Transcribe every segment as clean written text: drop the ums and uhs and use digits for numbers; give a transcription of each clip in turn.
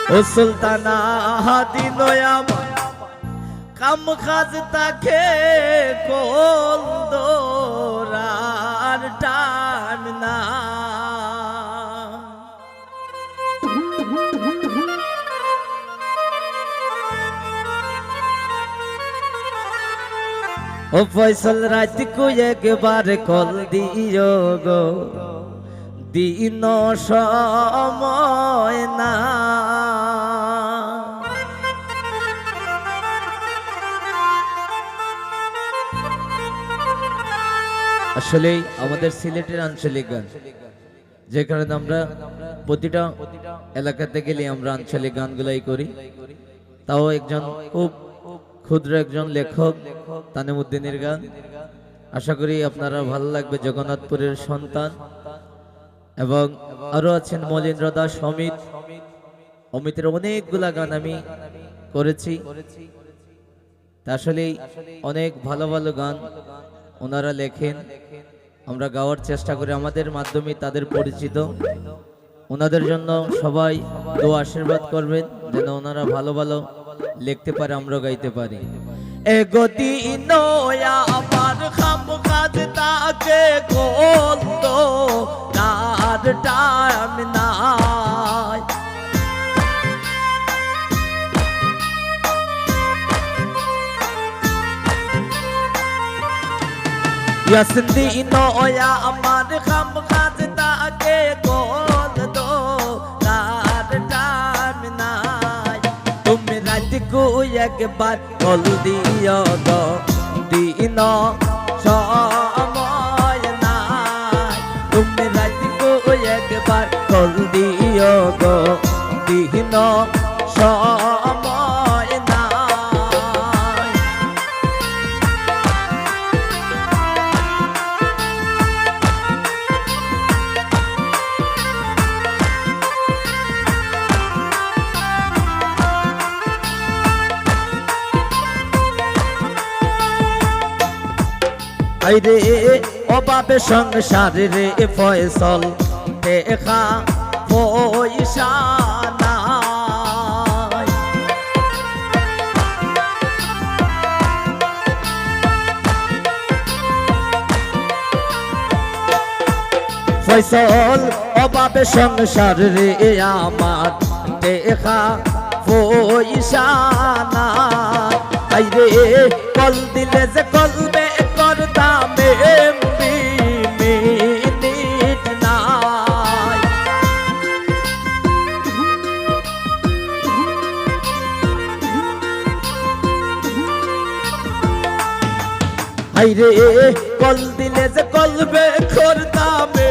ও সুলতানা দিনয়াম কাম কাজ তাকে কোল দোরার টান না ও ফয়সাল রাত কো একবার কল দিও গো দিন সময় না আসলে আমাদের সিলেটের আঞ্চলিক গান যে কারণে আমরা প্রতিটা এলাকাতে গেলে আমরা আঞ্চলিক গানগুলাই করি তাও একজন খুব ক্ষুদ্র একজন লেখক তানিমউদ্দিনের গান আশা করি আপনারা ভালো লাগবে জগন্নাথপুরের সন্তান এবং আরো আছেন মলিন্দ্র দাস অমিতের অনেকগুলা গান আমি করেছি আসলে অনেক ভালো ভালো গান ওনারা লেখেন আমরা গাওয়ার চেষ্টা করি আমাদের মাধ্যমে তাদের পরিচিত ওনাদের জন্য সবাই দোয়া আশীর্বাদ করবেন যেন ওনারা ভালো ভালো লিখতে পারে আমরা গাইতে পারি এ গতি নয়া আমার খাম কাজ তাকে কোল তো তার টাইম নাই ইয়াসিন্দি নয়া আমার খাম কাজ তাকে কোল তো তার টাইম নাই তুমি রাত কো একবার কল দিও গো দিন সময় নাই তুমি রাত কো একবার কল দিও গো দিন সময় নাই আইরে অভাবে সংসারে রে ফয়সল দেখা পয়সা নাই ফয়সল অভাবে সংসার রে আমার দেখা পয়সা নাই আইরে কল দিলে যে কলবে করতামে মিনিট নাই আইরে কল দিলে যে কলবে করতামে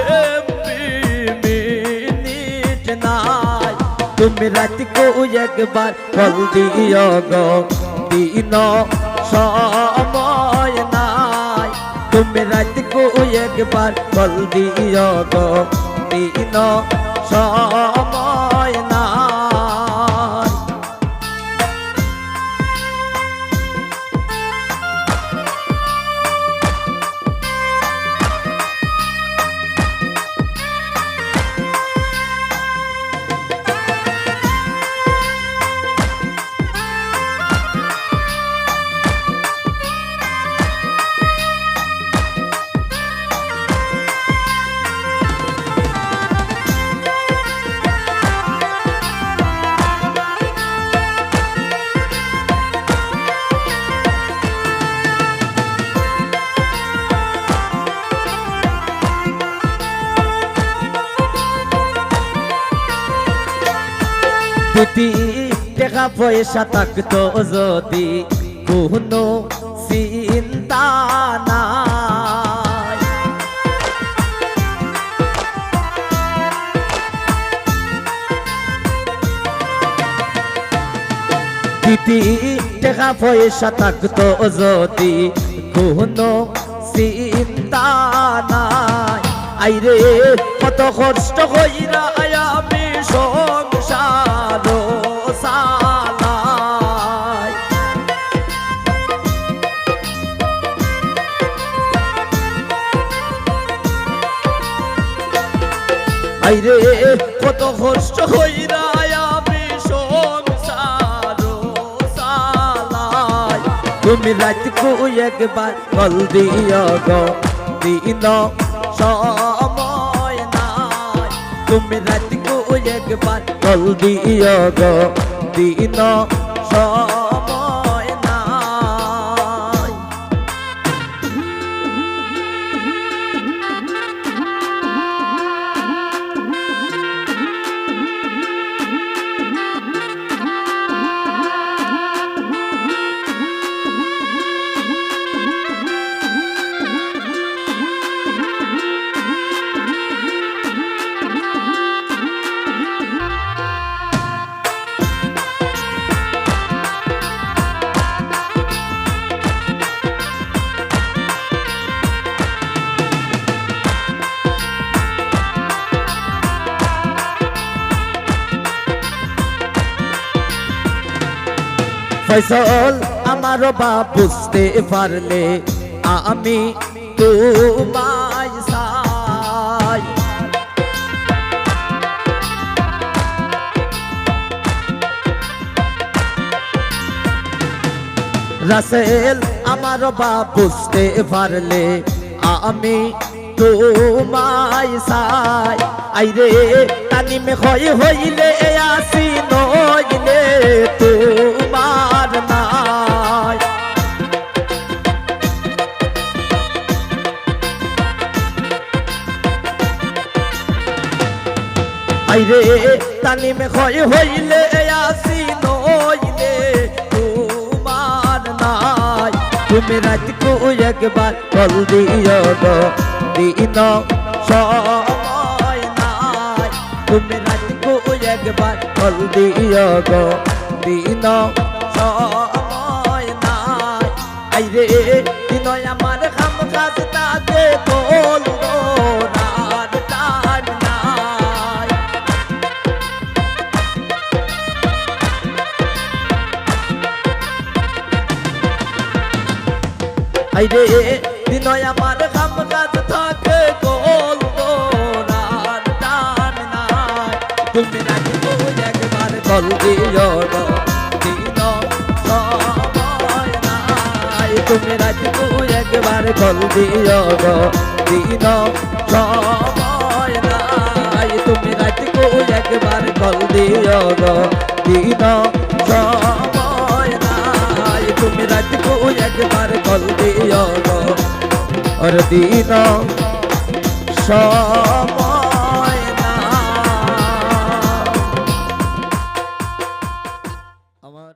মিনিট নাই তুমি রাত কো একবার কল দিও গো দিন সময় নাই তুমি রাত কো একবার কল দিও গো দিন সময় নাই টাকা পয়সা থাকতো যদি কোনো চিন্তা নাই টাকা পয়সা থাকতো যদি কোনো চিন্তা নাই আইরে কত কষ্ট কইরা আমি সংসার চালাই আইরে কত কষ্ট কইরা আমি তুমি রাতকু একবার কল দিও গো দিন সময় নাই তুমি রাতকু একবার কল দিও গো দিন সময় নাই ফয়সল আমার বাপ বুঝতে পারলে আমি তোমায় চাই রাসেল আমার বাপ বুঝতে পারলে আমি তোমায় চাই আইরে তানিমে হইলে আসি নইলে তোমার নাই আইরে তানিমে হইলে আসি নইলে তোমার নাই তুমি রাতকু একবার কল দিও গো দিন সময় নাই তুমি রাতকু একবার কল দিও গো দিন সময় নাই আইরে দিন আমার খাম কাজ তাকে বলবো না তার নাই আইরে দিন আমার খাম কাজ থাকে বলবো না তার নাই তুমি রাতকু একবার কল দিও গো দিন সময় নাই তুমি রাতকু একবার কল দিও গো দিন সময় নাই তুমি রাতকু একবার কল দিও গো দিন সময় নাই তুমি রাতকু একবার কল দিও গো আর দিন সময় নাই আমার